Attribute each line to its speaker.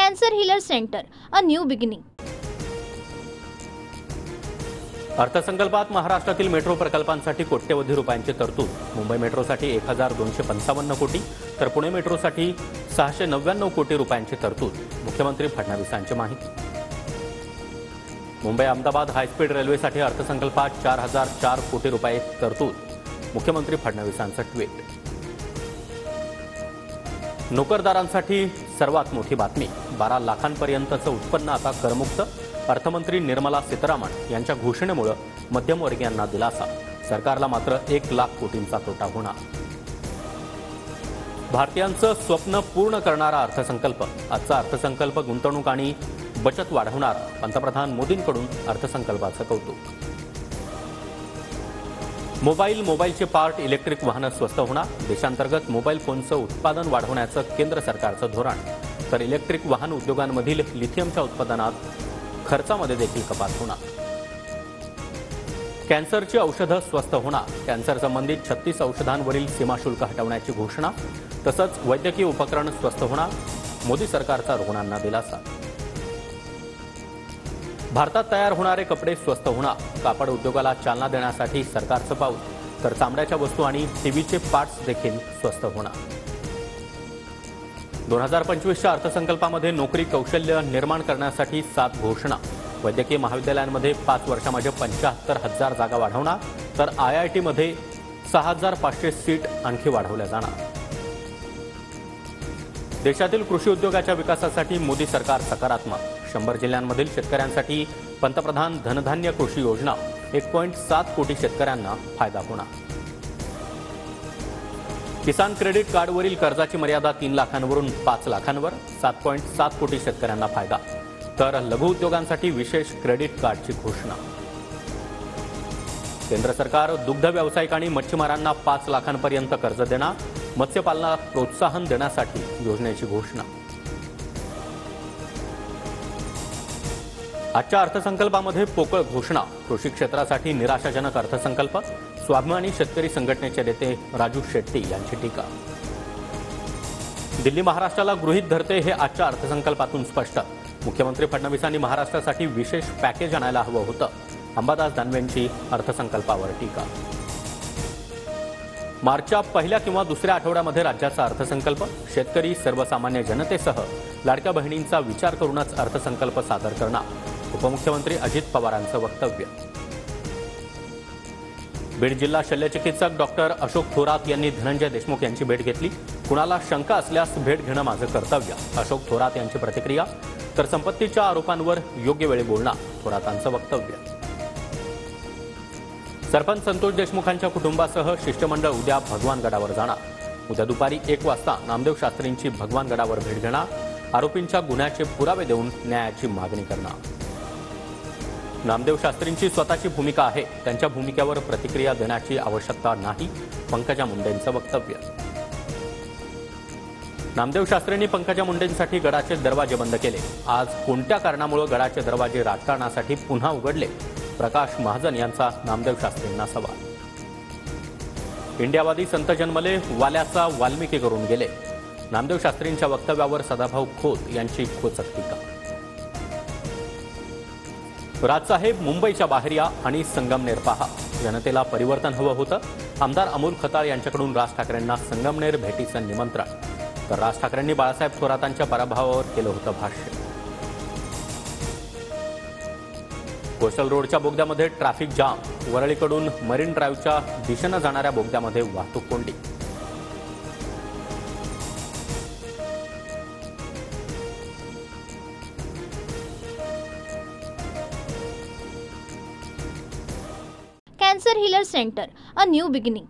Speaker 1: Cancer healer centre, a new beginning.
Speaker 2: अर्थसंकल्पात महाराष्ट्रातील metro प्रकल्पांसाठी कोट्यवधी रुपयांची तरतूद. मुंबई मेट्रोसाठी 1255 कोटी तर पुणे मेट्रोसाठी 699 कोटी रुपयांची तरतूद. मुख्यमंत्री फडणवीसांची माहिती. मुंबई अहमदाबाद हायस्पीड रेल्वेसाठी अर्थसंकल्पात 4004 कोटी रुपये तरतूद. मुख्यमंत्री फडणवीसांचं ट्विट. नोकरदारांसाठी सर्वात मोठी बातमी. 12 लाखांपर्यंतचं उत्पन्न आता करमुक्त. अर्थमंत्री निर्मला सीतारामन यांच्या घोषणेमुळे मध्यमवर्गीयांना दिलासा. सरकारला मात्र 1 लाख कोटींचा तोटा होणार. भारतीयांचं स्वप्न पूर्ण करणारा अर्थसंकल्प. आजचा अर्थसंकल्प गुंतवणूक आणि बचत वाढवणार. पंतप्रधान मोदींकडून अर्थसंकल्पाचं कौतुक. मोबाईलचे पार्ट इलेक्ट्रिक वाहनं स्वस्त होणार. देशांतर्गत मोबाईल फोनचं उत्पादन वाढवण्याचं केंद्र सरकारचं धोरण. तर इलेक्ट्रिक वाहन उद्योगांमधील लिथियमच्या उत्पादनात खर्चामध्ये देखील कपात होणार. कॅन्सरची औषधं स्वस्त होणार. कॅन्सर संबंधित 36 औषधांवरील सीमाशुल्क हटवण्याची घोषणा. तसंच वैद्यकीय उपकरण स्वस्त होणार. मोदी सरकारचा रुग्णांना दिलासा. भारतात तयार होणारे कपडे स्वस्त होणार. कापड उद्योगाला चालना देण्यासाठी सरकारचं पाऊल. तर चामड्याच्या वस्तू आणि टीव्हीचे पार्ट्स देखील स्वस्त होणार. 2025च्या अर्थसंकल्पामध्ये नोकरी कौशल्य निर्माण करण्यासाठी 7 घोषणा. वैद्यकीय महाविद्यालयांमध्ये 5 वर्षामध्ये 75,000 जागा वाढवणार. तर IITमध्ये 6,500 सीट आणखी वाढवल्या जाणार. देशातील कृषी उद्योगाच्या विकासासाठी मोदी सरकार सकारात्मक. 100 जिल्ह्यांमधील शेतकऱ्यांसाठी पंतप्रधान धनधान्य कृषी योजना. 1.7 कोटी शेतकऱ्यांना फायदा होणार. किसान क्रेडिट कार्डवरील कर्जाची मर्यादा 3 लाखांवरून 5 लाखांवर. 7.7 कोटी शेतकऱ्यांना फायदा. तर लघु उद्योगांसाठी विशेष क्रेडिट कार्डची घोषणा. केंद्र सरकार दुग्ध व्यावसायिक आणि मच्छीमारांना 5 लाखांपर्यंत कर्ज देणार. मत्स्यपालनाला प्रोत्साहन देण्यासाठी योजनेची घोषणा. आजच्या अर्थसंकल्पामध्ये पोकळ घोषणा. कृषी क्षेत्रासाठी निराशाजनक अर्थसंकल्प. स्वाभिमानी शेतकरी संघटनेचे नेते राजू शेट्टी यांची टीका. दिल्ली महाराष्ट्राला गृहीत धरते हे आजच्या अर्थसंकल्पातून स्पष्ट. मुख्यमंत्री फडणवीसांनी महाराष्ट्रासाठी विशेष पॅकेज आणायला हवं होतं. अंबादास दानवेंची अर्थसंकल्पावर टीका. मार्चच्या पहिल्या किंवा दुसऱ्या आठवड्यामध्ये राज्याचा अर्थसंकल्प. शेतकरी सर्वसामान्य जनतेसह लाडक्या बहिणींचा विचार करूनच अर्थसंकल्प सादर करणार. उपमुख्यमंत्री अजित पवारांचं वक्तव्य. बीड जिल्हा शल्यचिकित्सक डॉक्टर अशोक थोरात यांनी धनंजय देशमुख यांची भेट घेतली. कुणाला शंका असल्यास भेट घेणं माझं कर्तव्य. अशोक थोरात यांची प्रतिक्रिया. तर संपत्तीच्या आरोपांवर योग्य वेळी बोलणार. थोरातांचं वक्तव्य. सरपंच संतोष देशमुखांच्या कुटुंबासह शिष्टमंडळ उद्या भगवानगडावर जाणार. उद्या दुपारी 1 वाजता नामदेव शास्त्रींची भगवानगडावर भेट घेणार. आरोपींच्या गुन्ह्याचे पुरावे देऊन न्यायाची मागणी करणार. नामदेव शास्त्रींची स्वतःची भूमिका आहे. त्यांच्या भूमिकेवर प्रतिक्रिया देण्याची आवश्यकता नाही. पंकजा मुंडेंचं वक्तव्य. नामदेव शास्त्रींनी पंकजा मुंडेंसाठी गडाचे दरवाजे बंद केले. आज कोणत्या कारणामुळे गडाचे दरवाजे राजकारणासाठी पुन्हा उघडले? प्रकाश महाजन यांचा नामदेव शास्त्रींना सवाल. इंडियावादी संत जन्मले, वाल्याचा वाल्मिकी करून गेले. नामदेव शास्त्रींच्या वक्तव्यावर सदाभाऊ खोत यांची खोचक टीका. राजसाहेब मुंबईच्या बाहेर या आणि संगमनेर पहा. जनतेला परिवर्तन हवं होतं. आमदार अमोल खताळ यांच्याकडून राज ठाकरेंना संगमनेर भेटीचं निमंत्रण. तर राज ठाकरेंनी बाळासाहेब थोरातांच्या पराभवावर केलं होतं भाष्य. कोस्टल रोडच्या बोगद्यामध्ये ट्रॅफिक जाम. वरळीकडून मरीन ड्राईव्हच्या दिशेनं जाणाऱ्या बोगद्यामध्ये वाहतूक कोंडी.
Speaker 1: Cancer healer centre, a new beginning.